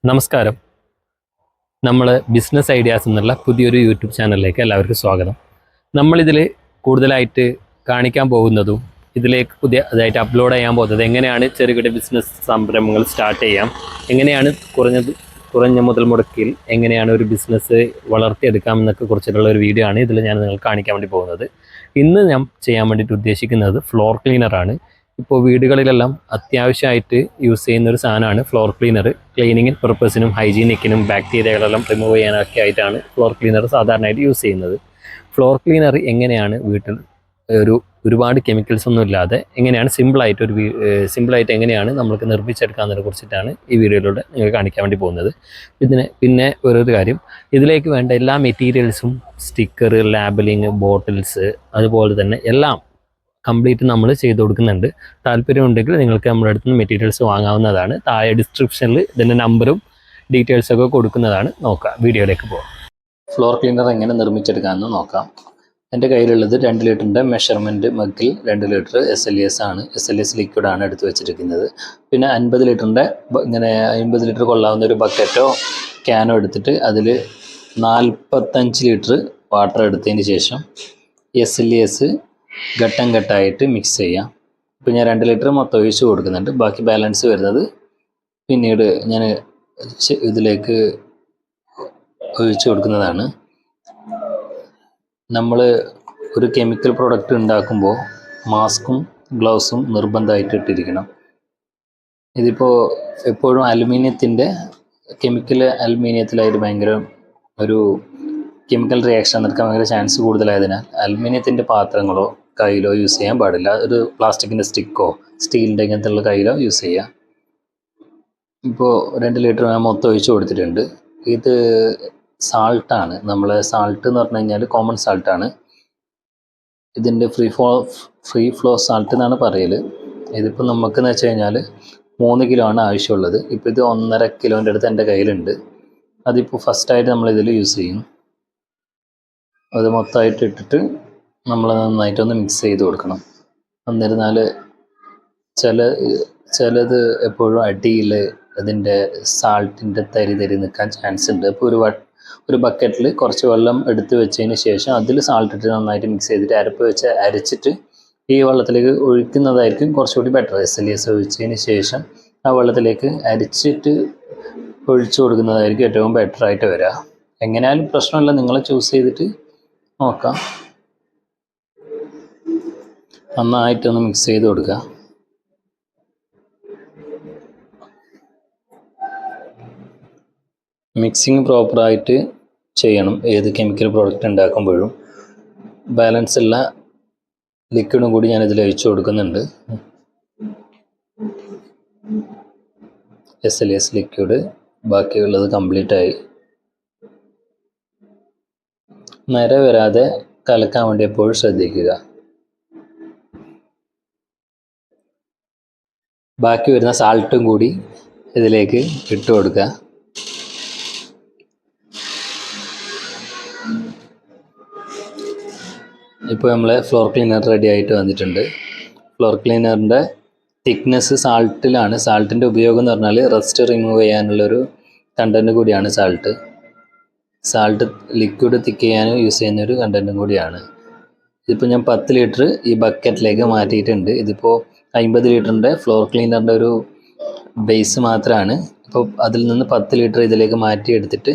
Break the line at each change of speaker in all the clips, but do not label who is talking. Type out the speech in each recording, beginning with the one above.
നമസ്കാരം. നമ്മൾ business ideas എന്നുള്ള പുതിയൊരു യൂട്യൂബ് ചാനലിലേക്ക് എല്ലാവർക്കും സ്വാഗതം. നമ്മളിതിൽ കൂടുതലായിട്ട് കാണിക്കാൻ പോകുന്നതും ഇതിലേക്ക് പുതിയതായിട്ട് അപ്ലോഡ് ചെയ്യാൻ പോകുന്നത് എങ്ങനെയാണ് ചെറുകിട ബിസിനസ് സംരംഭങ്ങൾ സ്റ്റാർട്ട് ചെയ്യാം, എങ്ങനെയാണ് കുറഞ്ഞ മുതൽ മുടക്കിൽ എങ്ങനെയാണ് ഒരു ബിസിനസ് വളർത്തിയെടുക്കാം എന്നൊക്കെ കുറിച്ചിട്ടുള്ള ഒരു വീഡിയോ ആണ് ഇതിൽ ഞാൻ നിങ്ങൾക്ക് കാണിക്കാൻ വേണ്ടി പോകുന്നത്. ഇന്ന് ഞാൻ ചെയ്യാൻ വേണ്ടിയിട്ട് ഉദ്ദേശിക്കുന്നത് ഫ്ലോർ ക്ലീനറാണ്. ഇപ്പോൾ വീടുകളിലെല്ലാം അത്യാവശ്യമായിട്ട് യൂസ് ചെയ്യുന്ന ഒരു സാധനമാണ് ഫ്ലോർ ക്ലീനർ. ക്ലീനിങ് പർപ്പസിനും ഹൈജീനിക്കിനും ബാക്ടീരിയകളെല്ലാം റിമൂവ് ചെയ്യാനൊക്കെ ആയിട്ടാണ് ഫ്ലോർ ക്ലീനർ സാധാരണയായിട്ട് യൂസ് ചെയ്യുന്നത്. ഫ്ലോർ ക്ലീനർ എങ്ങനെയാണ് വീട്ടിൽ ഒരുപാട് കെമിക്കൽസ് ഒന്നും ഇല്ലാതെ എങ്ങനെയാണ് സിമ്പിളായിട്ട് എങ്ങനെയാണ് നമുക്ക് നിർമ്മിച്ചെടുക്കാമെന്നതിനെ കുറിച്ചിട്ടാണ് ഈ വീഡിയോയിലൂടെ നിങ്ങൾക്ക് കാണിക്കാൻ വേണ്ടി പോകുന്നത്. പിന്നെ ഓരോരു കാര്യം, ഇതിലേക്ക് വേണ്ട എല്ലാ മെറ്റീരിയൽസും സ്റ്റിക്കർ, ലാബലിങ്, ബോട്ടിൽസ്, അതുപോലെ തന്നെ എല്ലാം കംപ്ലീറ്റ് നമ്മൾ ചെയ്ത് കൊടുക്കുന്നുണ്ട്. താല്പര്യമുണ്ടെങ്കിൽ നിങ്ങൾക്ക് നമ്മുടെ അടുത്ത് നിന്ന് മെറ്റീരിയൽസ് വാങ്ങാവുന്നതാണ്. താഴെ ഡിസ്ക്രിപ്ഷനിൽ ഇതിൻ്റെ നമ്പറും ഡീറ്റെയിൽസൊക്കെ കൊടുക്കുന്നതാണ്. നോക്കാം, വീഡിയോയിലേക്ക് പോകാം. ഫ്ലോർ ക്ലീനർ എങ്ങനെ നിർമ്മിച്ചെടുക്കാമെന്ന് നോക്കാം. എൻ്റെ കയ്യിലുള്ളത് 2 ലിറ്ററിൻ്റെ മെഷർമെൻറ്റ് മഗ്ഗിൽ 2 ലിറ്റർ SLS ആണ്. SLS ലിക്വിഡാണ് എടുത്ത് വെച്ചിരിക്കുന്നത്. പിന്നെ 50 ലിറ്ററിൻ്റെ ഇങ്ങനെ 50 ലിറ്റർ കൊള്ളാവുന്ന ഒരു ബക്കറ്റോ ക്യാനോ എടുത്തിട്ട് അതിൽ 45 ലിറ്റർ വാട്ടർ എടുത്തതിന് ശേഷം SLS ഘട്ടം ഘട്ടമായിട്ട് മിക്സ് ചെയ്യാം. ഇപ്പോൾ ഞാൻ 2 ലിറ്റർ മൊത്തം ഒഴിച്ച് കൊടുക്കുന്നുണ്ട്. ബാക്കി ബാലൻസ് വരുന്നത് പിന്നീട് ഞാൻ ഇതിലേക്ക് ഒഴിച്ച് കൊടുക്കുന്നതാണ്. നമ്മൾ ഒരു കെമിക്കൽ പ്രോഡക്റ്റ് ഉണ്ടാക്കുമ്പോൾ മാസ്കും ഗ്ലൗസും നിർബന്ധമായിട്ട് ഇട്ടിരിക്കണം. ഇതിപ്പോൾ എപ്പോഴും അലുമിനിയത്തിലായിട്ട് ഭയങ്കര ഒരു കെമിക്കൽ റിയാക്ഷൻ നടക്കാൻ ഭയങ്കര ചാൻസ് കൂടുതലായതിനാൽ അലുമിനിയത്തിൻ്റെ പാത്രങ്ങളോ കയ്യിലോ യൂസ് ചെയ്യാൻ പാടില്ല. ഒരു പ്ലാസ്റ്റിക്കിൻ്റെ സ്റ്റിക്കോ സ്റ്റീലിൻ്റെ ഇങ്ങനത്തെ കയ്യിലോ യൂസ് ചെയ്യുക. ഇപ്പോൾ 2 ലിറ്റർ ഞാൻ മൊത്തം ഒഴിച്ച് കൊടുത്തിട്ടുണ്ട്. ഇത് സാൾട്ടാണ്. നമ്മൾ സാൾട്ട് എന്ന് പറഞ്ഞു കഴിഞ്ഞാൽ കോമൺ സാൾട്ടാണ്. ഇതിൻ്റെ ഫ്രീ ഫ്ലോ സാൾട്ട് എന്നാണ് പറയൽ. ഇതിപ്പോൾ നമുക്കെന്ന് വെച്ച് കഴിഞ്ഞാൽ 3 കിലോ ആണ് ആവശ്യമുള്ളത്. ഇപ്പോൾ ഇത് 1.5 കിലോൻ്റെ അടുത്ത് എൻ്റെ കയ്യിലുണ്ട്. അതിപ്പോൾ ഫസ്റ്റായിട്ട് നമ്മളിതിൽ യൂസ് ചെയ്യും. അത് മൊത്തമായിട്ട് ഇട്ടിട്ട് നമ്മൾ നന്നായിട്ടൊന്ന് മിക്സ് ചെയ്ത് കൊടുക്കണം. എന്നിരുന്നാൽ ചിലത് എപ്പോഴും അടിയിൽ അതിൻ്റെ സാൾട്ടിൻ്റെ തരി നിൽക്കാൻ ചാൻസ് ഉണ്ട്. അപ്പോൾ ഒരു ബക്കറ്റിൽ കുറച്ച് വെള്ളം എടുത്ത് വെച്ചതിന് ശേഷം അതിൽ സാൾട്ട് ഇട്ട് നന്നായിട്ട് മിക്സ് ചെയ്തിട്ട് അരപ്പ് വെച്ച് അരച്ചിട്ട് ഈ വെള്ളത്തിലേക്ക് ഒഴിക്കുന്നതായിരിക്കും കുറച്ചുകൂടി ബെറ്റർ. SLS ഒഴിച്ചതിന് ശേഷം ആ വെള്ളത്തിലേക്ക് അരിച്ചിട്ട് ഒഴിച്ചു കൊടുക്കുന്നതായിരിക്കും ഏറ്റവും ബെറ്ററായിട്ട് വരിക. എങ്ങനെയാലും പ്രശ്നമില്ല, നിങ്ങൾ ചൂസ് ചെയ്തിട്ട് നോക്കാം. നന്നായിട്ടൊന്ന് മിക്സ് ചെയ്ത് കൊടുക്കുക. മിക്സിങ് പ്രോപ്പറായിട്ട് ചെയ്യണം. ഏത് കെമിക്കൽ പ്രോഡക്റ്റ് ഉണ്ടാക്കുമ്പോഴും ബാലൻസ് ഉള്ള ലിക്വിഡും കൂടി ഞാനിതിൽ ഒഴിച്ചു കൊടുക്കുന്നുണ്ട്. SLS ലിക്വിഡ് ബാക്കിയുള്ളത് കംപ്ലീറ്റായി. നര വരാതെ കലക്കാൻ വേണ്ടി എപ്പോഴും ശ്രദ്ധിക്കുക. ബാക്കി വരുന്ന സാൾട്ടും കൂടി ഇതിലേക്ക് ഇട്ട് കൊടുക്കുക. ഇപ്പോൾ നമ്മളെ ഫ്ലോർ ക്ലീനർ റെഡി ആയിട്ട് വന്നിട്ടുണ്ട്. Floor ക്ലീനറിൻ്റെ thickness സാൾട്ടിലാണ്. സാൾട്ടിൻ്റെ ഉപയോഗം എന്ന് പറഞ്ഞാൽ റസ്റ്റ് റിമൂവ് ചെയ്യാനുള്ളൊരു കണ്ടൻറ്റ് കൂടിയാണ് സാൾട്ട് ലിക്വിഡ് തിക്ക് ചെയ്യാനും യൂസ് ചെയ്യുന്നൊരു കണ്ടൻറ്റും കൂടിയാണ്. ഇതിപ്പോൾ ഞാൻ 10 ലിറ്റർ ഈ ബക്കറ്റിലേക്ക് മാറ്റിയിട്ടുണ്ട്. ഇതിപ്പോൾ 50 ലിറ്ററിൻ്റെ ഫ്ലോർ ക്ലീനറിൻ്റെ ഒരു ബേസ് മാത്രമാണ്. അപ്പോൾ അതിൽ നിന്ന് 10 ലിറ്റർ ഇതിലേക്ക് മാറ്റിയെടുത്തിട്ട്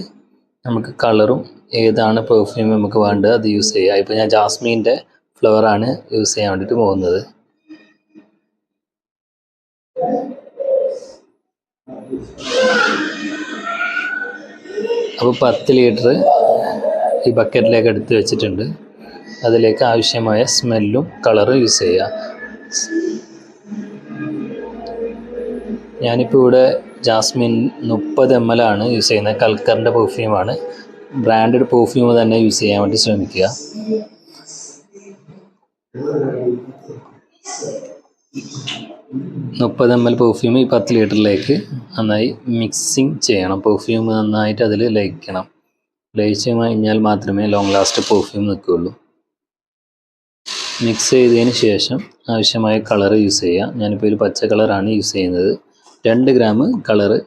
നമുക്ക് കളറും ഏതാണ് പെർഫ്യൂം നമുക്ക് വേണ്ടത് അത് യൂസ് ചെയ്യുക. ഇപ്പോൾ ഞാൻ ജാസ്മിൻ്റെ ഫ്ലവറാണ് യൂസ് ചെയ്യാൻ വേണ്ടിയിട്ട് പോകുന്നത്. അപ്പോൾ 10 ലിറ്റർ ഈ ബക്കറ്റിലേക്ക് എടുത്ത് വെച്ചിട്ടുണ്ട്. അതിലേക്ക് ആവശ്യമായ സ്മെല്ലും കളറും യൂസ് ചെയ്യുക. ഞാനിപ്പോൾ ഇവിടെ ജാസ്മിൻ 30 ml ആണ് യൂസ് ചെയ്യുന്നത്. കൽക്കറിൻ്റെ പെർഫ്യൂമാണ്. ബ്രാൻഡഡ് പെർഫ്യൂം തന്നെ യൂസ് ചെയ്യാൻ വേണ്ടി ശ്രമിക്കുക. മുപ്പത് ml പെർഫ്യൂം ഈ 10 ലിറ്ററിലേക്ക് നന്നായി മിക്സിങ് ചെയ്യണം. പെർഫ്യൂം നന്നായിട്ട് അതിൽ ലയിക്കണം. ലയിച്ച് കഴിഞ്ഞാൽ മാത്രമേ ലോങ് ലാസ്റ്റ് പെർഫ്യൂം നിൽക്കുകയുള്ളൂ. മിക്സ് ചെയ്തതിന് ശേഷം ആവശ്യമായ കളർ യൂസ് ചെയ്യുക. ഞാനിപ്പോൾ ഒരു പച്ച കളറാണ് യൂസ് ചെയ്യുന്നത്. 2 ഗ്രാം കളറ്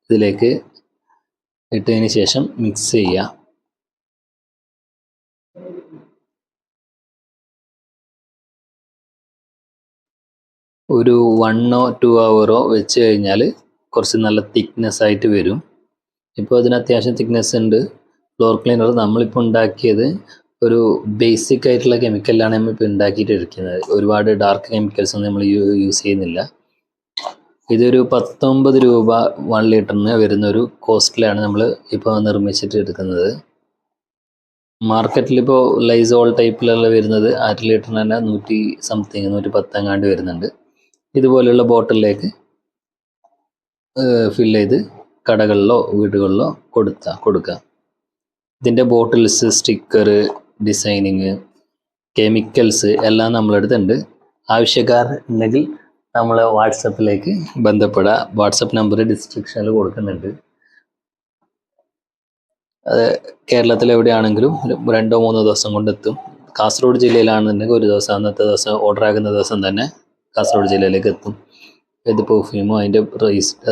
ഇതിലേക്ക് ഇട്ടതിന് ശേഷം മിക്സ് ചെയ്യുക. ഒരു 1 or 2 hour വെച്ച് കഴിഞ്ഞാൽ കുറച്ച് നല്ല തിക്നെസ് ആയിട്ട് വരും. ഇപ്പോൾ അതിന് അത്യാവശ്യം തിക്നെസ് ഉണ്ട്. ഫ്ലോർ ക്ലീനർ നമ്മളിപ്പോൾ ഉണ്ടാക്കിയത് ഒരു ബേസിക് ആയിട്ടുള്ള കെമിക്കലാണ് നമ്മളിപ്പോൾ ഉണ്ടാക്കിയിട്ടിരിക്കുന്നത്. ഒരുപാട് ഡാർക്ക് കെമിക്കൽസ് ഒന്നും നമ്മൾ യൂസ് ചെയ്യുന്നില്ല. ഇതൊരു 19 രൂപ 1 ലിറ്ററിന് വരുന്നൊരു കോസ്റ്റിലാണ് നമ്മൾ ഇപ്പോൾ നിർമ്മിച്ചിട്ട് എടുക്കുന്നത്. മാർക്കറ്റിലിപ്പോൾ ലൈസോൾ ടൈപ്പിലുള്ള വരുന്നത് 1/2 ലിറ്ററിന് തന്നെ 100 സംതിങ് 110 എങ്ങാണ്ട് വരുന്നുണ്ട്. ഇതുപോലെയുള്ള ബോട്ടിലേക്ക് ഫിൽ ചെയ്ത് കടകളിലോ വീടുകളിലോ കൊടുക്കുക. ഇതിൻ്റെ ബോട്ടിൽസ്, സ്റ്റിക്കർ, ഡിസൈനിങ്, കെമിക്കൽസ് എല്ലാം നമ്മളടുത്തുണ്ട്. ആവശ്യക്കാർ ഉണ്ടെങ്കിൽ നമ്മൾ വാട്സപ്പിലേക്ക് ബന്ധപ്പെടുക. വാട്സപ്പ് നമ്പർ ഡിസ്ക്രിപ്ഷനിൽ കൊടുക്കുന്നുണ്ട്. അത് കേരളത്തിൽ എവിടെയാണെങ്കിലും 2-3 ദിവസം കൊണ്ടെത്തും. കാസർഗോഡ് ജില്ലയിലാണെന്നുണ്ടെങ്കിൽ ഒരു ദിവസം, അന്നത്തെ ദിവസം ഓർഡർ ആകുന്ന ദിവസം തന്നെ കാസർഗോഡ് ജില്ലയിലേക്ക് എത്തും. ഇത് പെർഫ്യൂമോ അതിൻ്റെ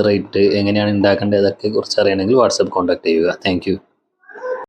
റേറ്റ് എങ്ങനെയാണ് ഉണ്ടാക്കേണ്ടത് അതൊക്കെ കുറിച്ച് അറിയണമെങ്കിൽ വാട്സപ്പ് കോൺടാക്ട് ചെയ്യുക. Thank you.